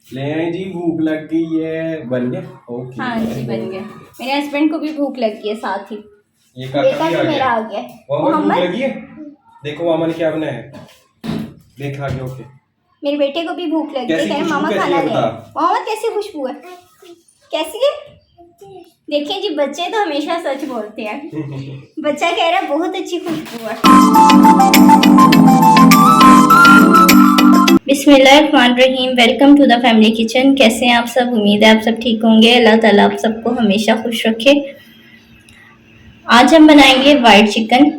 ले आए जी, भूख लग गई है। बन गया? ओके। हाँ जी बन गया। मेरे हस्बैंड को भी भूख लग गई है साथ ही। ये काका बेटा भी भी आ मेरा गया। आ गया। वामन भूख मोहम्मद, लगी है? देखो वामन क्या बनाया है। देख आ गया। ओके। मेरे बेटे को भी भूख लग गई है, कैसी कहे खुशबू मामा कैसी खाना है ले बता। आए। मोहम्मद कैसी खुशबू है? कैसी है? देखिए जी, बच्चे तो हमेशा सच बोलते हैं। बच्चा कह रहा है बहुत अच्छी खुशबू है। बिस्मिल्लाहिर्रहमानिर्रहीम। Welcome to the family kitchen. कैसे हैं आप सब? उम्मीद है आप सब ठीक होंगे। अल्लाह ताला आप सबको हमेशा खुश रखे। आज हम बनाएंगे वाइट चिकन।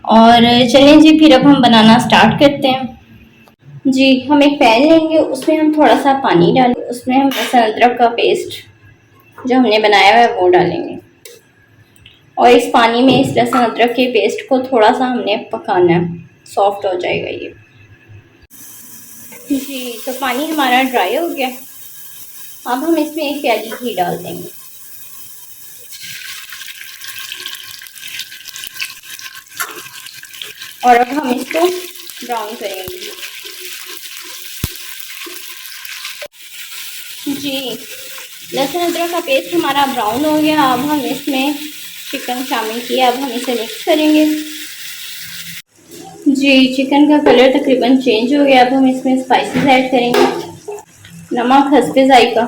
और चलिए जी, फिर अब हम बनाना स्टार्ट करते हैं। जी, हम एक पैन लेंगे, उसमें हम थोड़ा सा पानी डालेंगे, उसमें हम लहसुन अदरक का पेस्ट जो हमने बनाया हुआ है वो डालेंगे। और इस पानी में इस लहसुन अदरक के पेस्ट को थोड़ा सा हमने पकाना है, सॉफ्ट हो जाएगा ये। जी, तो पानी हमारा ड्राई हो गया। अब हम इसमें एक प्याली घी डाल देंगे। और अब हम इसको ब्राउन करेंगे। जी, लहसुन अदरक का पेस्ट हमारा ब्राउन हो गया। अब हम इसमें चिकन शामिल किया। अब हम इसे मिक्स करेंगे। जी, चिकन का कलर तकरीबन चेंज हो गया। अब हम इसमें स्पाइसेस ऐड करेंगे। नमक हस्बे जायका,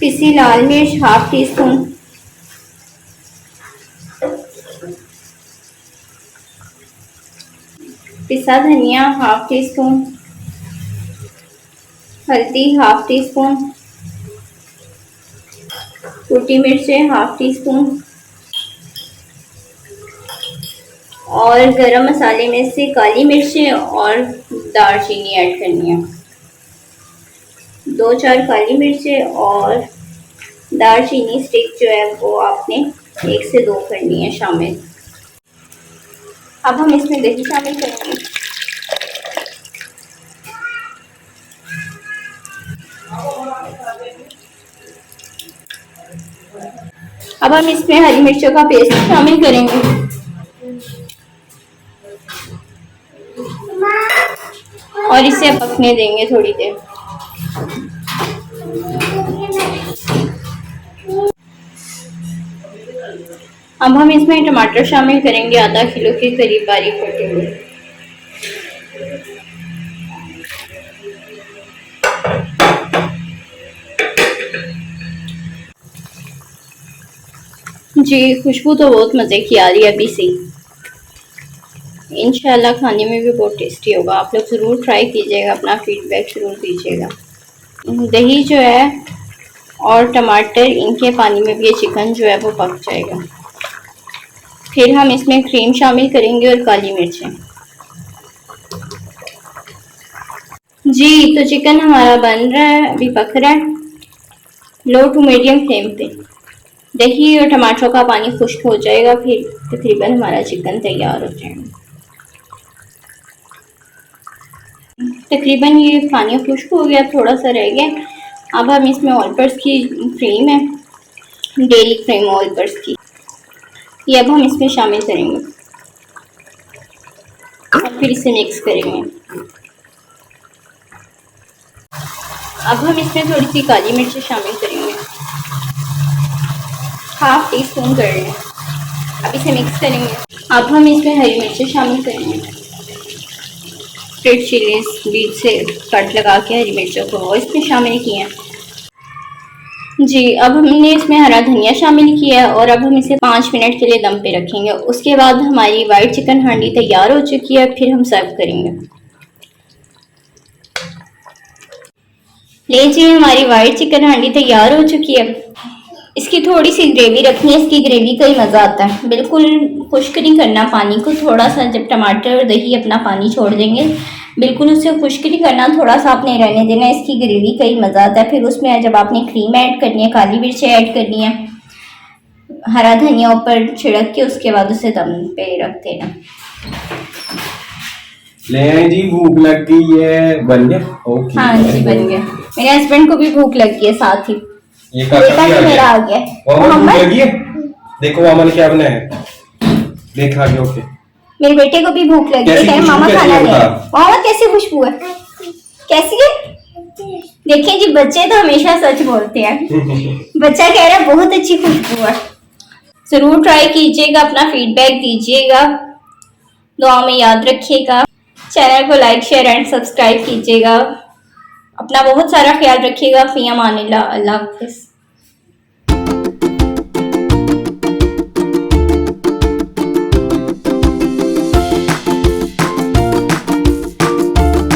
पिसी लाल मिर्च हाफ टी स्पून, पिसा धनिया हाफ टी स्पून, हल्दी हाफ टी स्पून, कुटी मिर्चें हाफ टी स्पून और गरम मसाले में से काली मिर्चें और दालचीनी ऐड करनी है। 2-4 काली मिर्चें और दालचीनी स्टिक जो है वो आपने 1 से 2 करनी है शामिल। अब हम इसमें दही शामिल करेंगे। अब हम इसमें हरी मिर्चों का पेस्ट शामिल करेंगे और इसे पकने देंगे थोड़ी देर। अब हम इसमें टमाटर शामिल करेंगे, आधा किलो के करीब बारीक कटे हुए। जी, खुशबू तो बहुत मज़े की आ रही है अभी से। इंशाल्लाह खाने में भी बहुत टेस्टी होगा। आप लोग ज़रूर ट्राई कीजिएगा, अपना फीडबैक ज़रूर दीजिएगा। दही जो है और टमाटर, इनके पानी में भी ये चिकन जो है वो पक जाएगा। फिर हम इसमें क्रीम शामिल करेंगे और काली मिर्चें। जी, तो चिकन हमारा बन रहा है, अभी पक रहा है लो टू मीडियम फ्लेम पे। दही और टमाटरों का पानी खुश्क हो जाएगा, फिर तकरीबन हमारा चिकन तैयार हो जाएगा। तकरीबन ये पानी खुश्क हो गया, थोड़ा सा रह गया। अब हम इसमें ऑलपर्स की क्रीम है, डेयरी क्रीम ऑलपर्स की, ये अब हम इसमें शामिल करेंगे और फिर इसे मिक्स करेंगे। अब हम इसमें थोड़ी सी काली मिर्च शामिल करेंगे, हाफ टी स्पून कर रहे हैं। अब इसे मिक्स करेंगे। अब हम इसमें हरी मिर्चें शामिल करेंगे, रेड चिलीज बीच से कट लगा के हरी मिर्चों को इसमें शामिल किए हैं। जी, अब हमने इसमें हरा धनिया शामिल किया है और अब हम इसे 5 मिनट के लिए दम पे रखेंगे। उसके बाद हमारी वाइट चिकन हांडी तैयार हो चुकी है, फिर हम सर्व करेंगे। लीजिए, हमारी वाइट चिकन हांडी तैयार हो चुकी है। इसकी थोड़ी सी ग्रेवी रखनी है, इसकी ग्रेवी का ही मज़ा आता है। बिल्कुल खुश्क नहीं करना पानी को, थोड़ा सा जब टमाटर और दही अपना पानी छोड़ देंगे बिल्कुल उसे खुश्क नहीं करना, थोड़ा सा आपने रहने देना, इसकी ग्रेवी का ही मज़ा आता है। फिर उसमें जब आपने क्रीम ऐड करनी है, काली मिर्चें ऐड करनी है, हरा धनिया ऊपर छिड़क के उसके बाद उसे दम पे रख देना। ले आए जी, भूख लग गई है। बन गया? ओके। हाँ जी बन गया। मेरे हस्बैंड को भी भूख लग गई है साथ ही। ये बेटा भी मेरा आ गया। वामन भूख मोहम्मद, लगी है? देखो वामन क्या बनाया है। देख आ गया। ओके। मेरे बेटे को भी भूख लगी है, कैसी कहे खुशबू मामा कैसी खाना है ले आए। बता। मोहम्मद कैसी खुशबू है? कैसी है? देखिए जी, बच्चे तो हमेशा सच बोलते हैं। बच्चा कह रहा है बहुत अच्छी खुशबू है। जरूर ट्राई कीजिएगा, अपना फीडबैक दीजिएगा, दुआ में याद रखिएगा। चैनल को लाइक शेयर एंड सब्सक्राइब कीजिएगा। अपना बहुत सारा ख्याल रखिएगा। फी अमानिल्लाह, अल्लाह हाफिज़।